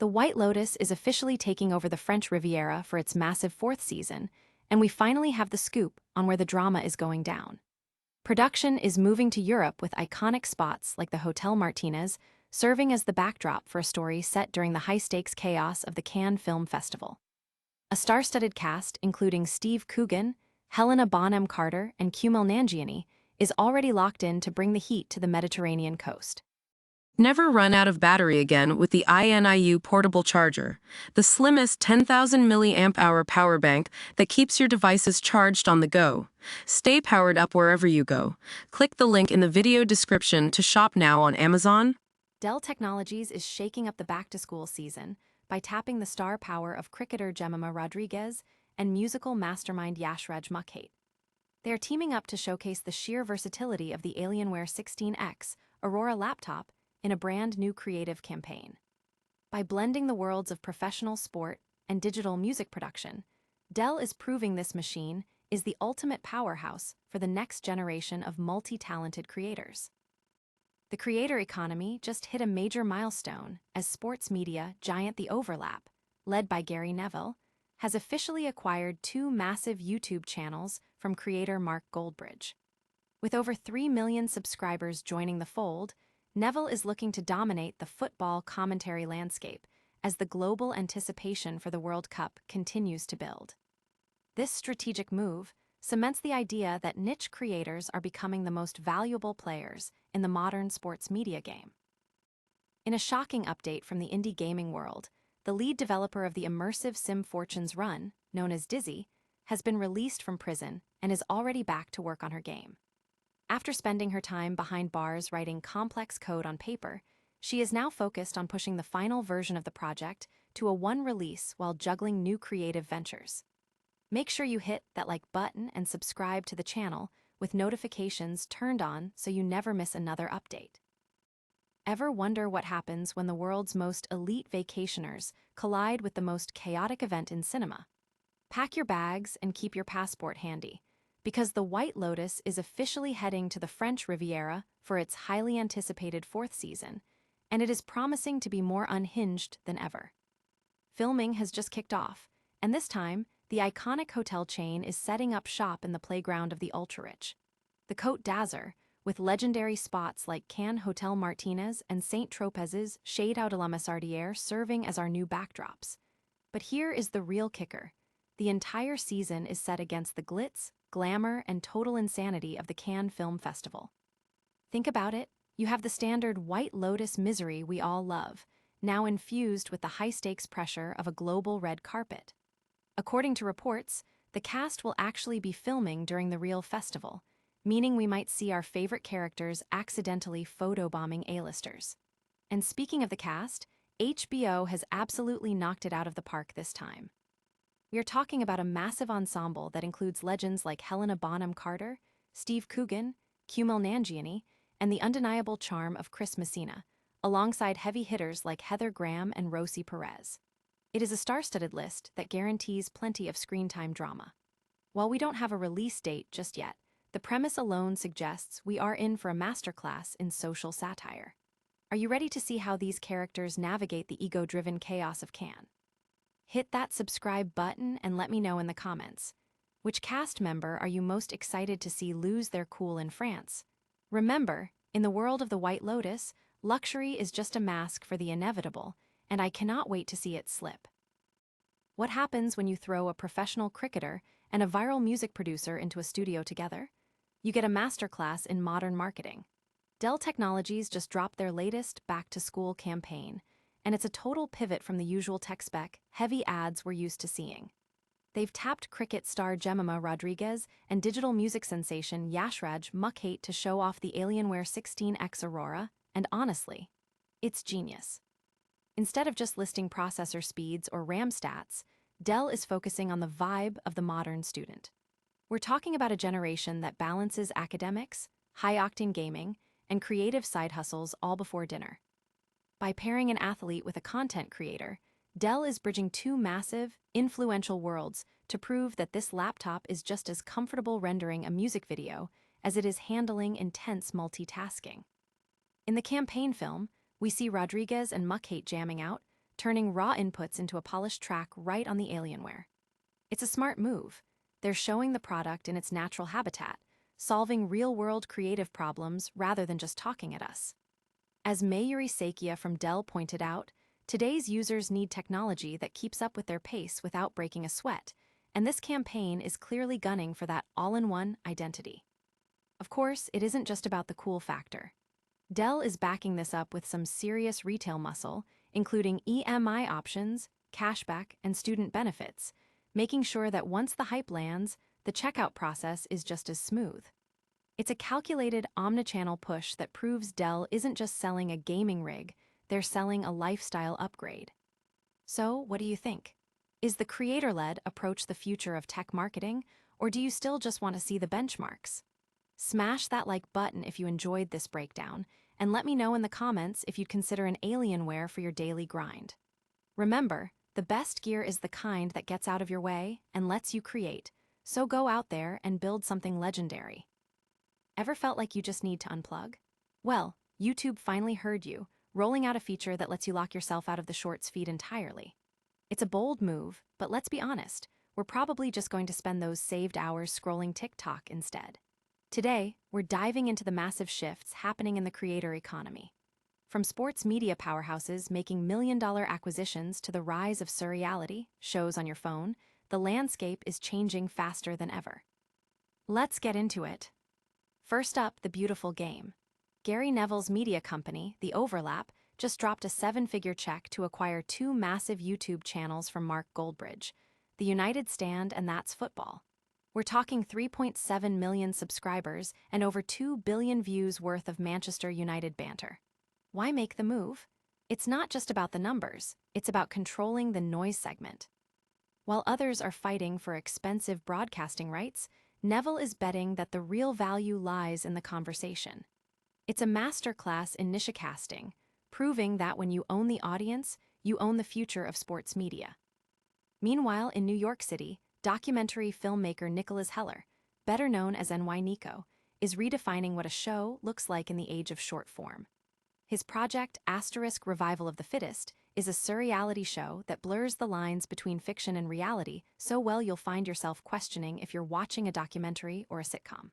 The White Lotus is officially taking over the French Riviera for its massive fourth season, and we finally have the scoop on where the drama is going down. Production is moving to Europe with iconic spots like the Hotel Martinez serving as the backdrop for a story set during the high-stakes chaos of the Cannes Film Festival. A star-studded cast, including Steve Coogan, Helena Bonham Carter, and Kumail Nanjiani, is already locked in to bring the heat to the Mediterranean coast. Never run out of battery again with the INIU portable charger, the slimmest 10,000 mAh power bank that keeps your devices charged on the go. Stay powered up wherever you go. Click the link in the video description to shop now on Amazon. Dell Technologies is shaking up the back-to-school season by tapping the star power of cricketer Jemimah Rodrigues and musical mastermind Yashraj Mukhate. They are teaming up to showcase the sheer versatility of the Alienware 16X Aurora laptop in a brand new creative campaign. By blending the worlds of professional sport and digital music production, Dell is proving this machine is the ultimate powerhouse for the next generation of multi-talented creators. The creator economy just hit a major milestone as sports media giant The Overlap, led by Gary Neville, has officially acquired two massive YouTube channels from creator Mark Goldbridge. With over 3 million subscribers joining the fold, Neville is looking to dominate the football commentary landscape as the global anticipation for the World Cup continues to build. This strategic move cements the idea that niche creators are becoming the most valuable players in the modern sports media game. In a shocking update from the indie gaming world, the lead developer of the immersive sim Fortune's Run, known as Dizzie, has been released from prison and is already back to work on her game. After spending her time behind bars writing complex code on paper, she is now focused on pushing the final version of the project to a one release while juggling new creative ventures. Make sure you hit that like button and subscribe to the channel with notifications turned on so you never miss another update. Ever wonder what happens when the world's most elite vacationers collide with the most chaotic event in cinema? Pack your bags and keep your passport handy, because the White Lotus is officially heading to the French Riviera for its highly anticipated fourth season, and it is promising to be more unhinged than ever. Filming has just kicked off, and this time, the iconic hotel chain is setting up shop in the playground of the ultra-rich. The Côte d'Azur, with legendary spots like Cannes Hotel Martinez and Saint Tropez's Shade de la Massardière serving as our new backdrops. But here is the real kicker. The entire season is set against the glitz, glamour, and total insanity of the Cannes Film Festival. Think about it, you have the standard White Lotus misery we all love, now infused with the high-stakes pressure of a global red carpet. According to reports, the cast will actually be filming during the real festival, meaning we might see our favorite characters accidentally photobombing A-listers. And speaking of the cast, HBO has absolutely knocked it out of the park this time. We are talking about a massive ensemble that includes legends like Helena Bonham Carter, Steve Coogan, Kumail Nanjiani, and the undeniable charm of Chris Messina, alongside heavy hitters like Heather Graham and Rosie Perez. It is a star-studded list that guarantees plenty of screen time drama. While we don't have a release date just yet, the premise alone suggests we are in for a masterclass in social satire. Are you ready to see how these characters navigate the ego-driven chaos of Cannes? Hit that subscribe button and let me know in the comments. Which cast member are you most excited to see lose their cool in France? Remember, in the world of the White Lotus, luxury is just a mask for the inevitable, and I cannot wait to see it slip. What happens when you throw a professional cricketer and a viral music producer into a studio together? You get a masterclass in modern marketing. Dell Technologies just dropped their latest back-to-school campaign, and it's a total pivot from the usual tech spec, heavy ads we're used to seeing. They've tapped cricket star Jemimah Rodrigues and digital music sensation Yashraj Mukhate to show off the Alienware 16X Aurora, and honestly, it's genius. Instead of just listing processor speeds or RAM stats, Dell is focusing on the vibe of the modern student. We're talking about a generation that balances academics, high-octane gaming, and creative side hustles all before dinner. By pairing an athlete with a content creator, Dell is bridging two massive, influential worlds to prove that this laptop is just as comfortable rendering a music video as it is handling intense multitasking. In the campaign film, we see Rodrigues and Mukhate jamming out, turning raw inputs into a polished track right on the Alienware. It's a smart move. They're showing the product in its natural habitat, solving real-world creative problems rather than just talking at us. As Mayuri Sakia from Dell pointed out, today's users need technology that keeps up with their pace without breaking a sweat, and this campaign is clearly gunning for that all-in-one identity. Of course, it isn't just about the cool factor. Dell is backing this up with some serious retail muscle, including EMI options, cashback, and student benefits, making sure that once the hype lands, the checkout process is just as smooth. It's a calculated omnichannel push that proves Dell isn't just selling a gaming rig, they're selling a lifestyle upgrade. So, what do you think? Is the creator-led approach the future of tech marketing, or do you still just want to see the benchmarks? Smash that like button if you enjoyed this breakdown, and let me know in the comments if you'd consider an Alienware for your daily grind. Remember, the best gear is the kind that gets out of your way and lets you create, so go out there and build something legendary. Ever felt like you just need to unplug? Well, YouTube finally heard you, rolling out a feature that lets you lock yourself out of the Shorts feed entirely. It's a bold move, but let's be honest, we're probably just going to spend those saved hours scrolling TikTok instead. Today, we're diving into the massive shifts happening in the creator economy. From sports media powerhouses making million-dollar acquisitions to the rise of surreality, shows on your phone, the landscape is changing faster than ever. Let's get into it. First up, the beautiful game. Gary Neville's media company, The Overlap, just dropped a 7-figure check to acquire 2 massive YouTube channels from Mark Goldbridge, The United Stand and That's Football. We're talking 3.7 million subscribers and over 2 billion views worth of Manchester United banter. Why make the move? It's not just about the numbers, it's about controlling the noise segment. While others are fighting for expensive broadcasting rights, Neville is betting that the real value lies in the conversation. It's a masterclass in niche casting, proving that when you own the audience, you own the future of sports media. Meanwhile, in New York City, documentary filmmaker Nicholas Heller, better known as NY Nico, is redefining what a show looks like in the age of short form. His project, Revival of the Fittest, is a surreality show that blurs the lines between fiction and reality so well you'll find yourself questioning if you're watching a documentary or a sitcom.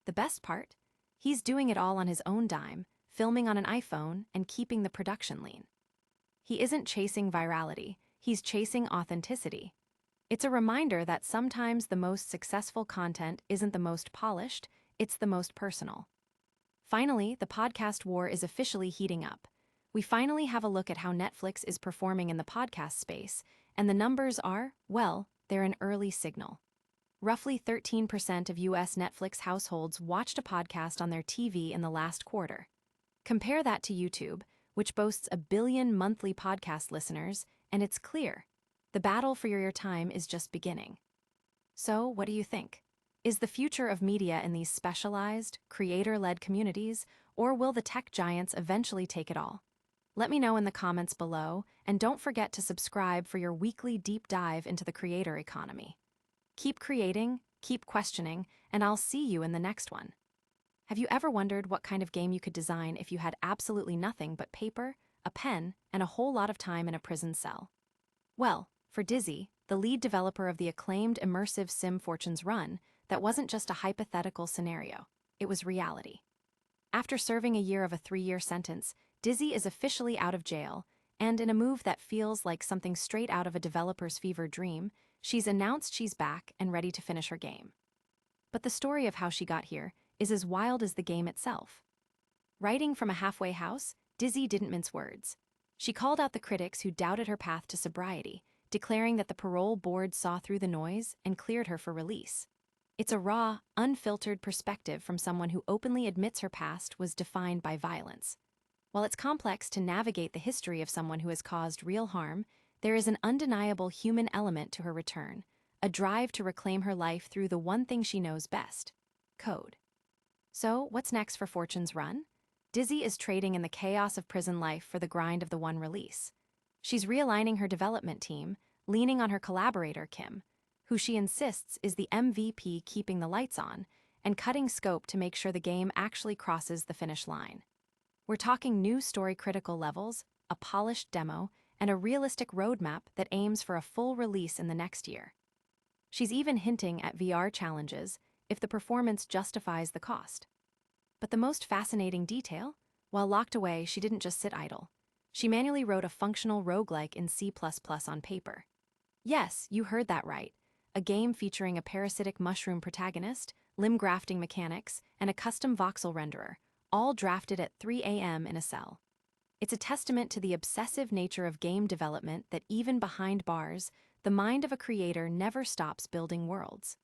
The best part? He's doing it all on his own dime, filming on an iPhone and keeping the production lean. He isn't chasing virality, he's chasing authenticity. It's a reminder that sometimes the most successful content isn't the most polished, it's the most personal. Finally, the podcast war is officially heating up. We finally have a look at how Netflix is performing in the podcast space, and the numbers are, well, they're an early signal. Roughly 13% of US Netflix households watched a podcast on their TV in the last quarter. Compare that to YouTube, which boasts 1 billion monthly podcast listeners, and it's clear. The battle for your time is just beginning. So, what do you think? Is the future of media in these specialized, creator-led communities, or will the tech giants eventually take it all? Let me know in the comments below, and don't forget to subscribe for your weekly deep dive into the creator economy. Keep creating, keep questioning, and I'll see you in the next one. Have you ever wondered what kind of game you could design if you had absolutely nothing but paper, a pen, and a whole lot of time in a prison cell? Well, for Dizzie, the lead developer of the acclaimed immersive sim Fortune's Run, that wasn't just a hypothetical scenario, it was reality. After serving a year of a 3-year sentence, Dizzie is officially out of jail, and in a move that feels like something straight out of a developer's fever dream, she's announced she's back and ready to finish her game. But the story of how she got here is as wild as the game itself. Writing from a halfway house, Dizzie didn't mince words. She called out the critics who doubted her path to sobriety, declaring that the parole board saw through the noise and cleared her for release. It's a raw, unfiltered perspective from someone who openly admits her past was defined by violence. While it's complex to navigate the history of someone who has caused real harm, there is an undeniable human element to her return, a drive to reclaim her life through the one thing she knows best: code. So, what's next for Fortune's Run? Dizzie is trading in the chaos of prison life for the grind of the one release. She's realigning her development team, leaning on her collaborator, Kim, who she insists is the MVP keeping the lights on, and cutting scope to make sure the game actually crosses the finish line. We're talking new story-critical levels, a polished demo, and a realistic roadmap that aims for a full release in the next year. She's even hinting at VR challenges if the performance justifies the cost. But the most fascinating detail? While locked away, she didn't just sit idle. She manually wrote a functional roguelike in C++ on paper. Yes, you heard that right. A game featuring a parasitic mushroom protagonist, limb grafting mechanics, and a custom voxel renderer, all drafted at 3 a.m. in a cell. It's a testament to the obsessive nature of game development that even behind bars, the mind of a creator never stops building worlds.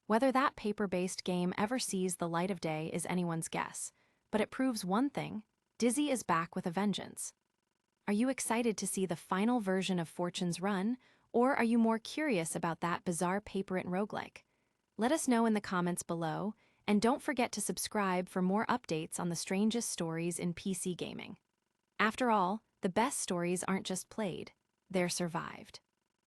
Whether that paper-based game ever sees the light of day is anyone's guess, but it proves one thing: Dizzie is back with a vengeance. Are you excited to see the final version of Fortune's Run, or are you more curious about that bizarre paper-it roguelike? Let us know in the comments below, and don't forget to subscribe for more updates on the strangest stories in PC gaming. After all, the best stories aren't just played, they're survived.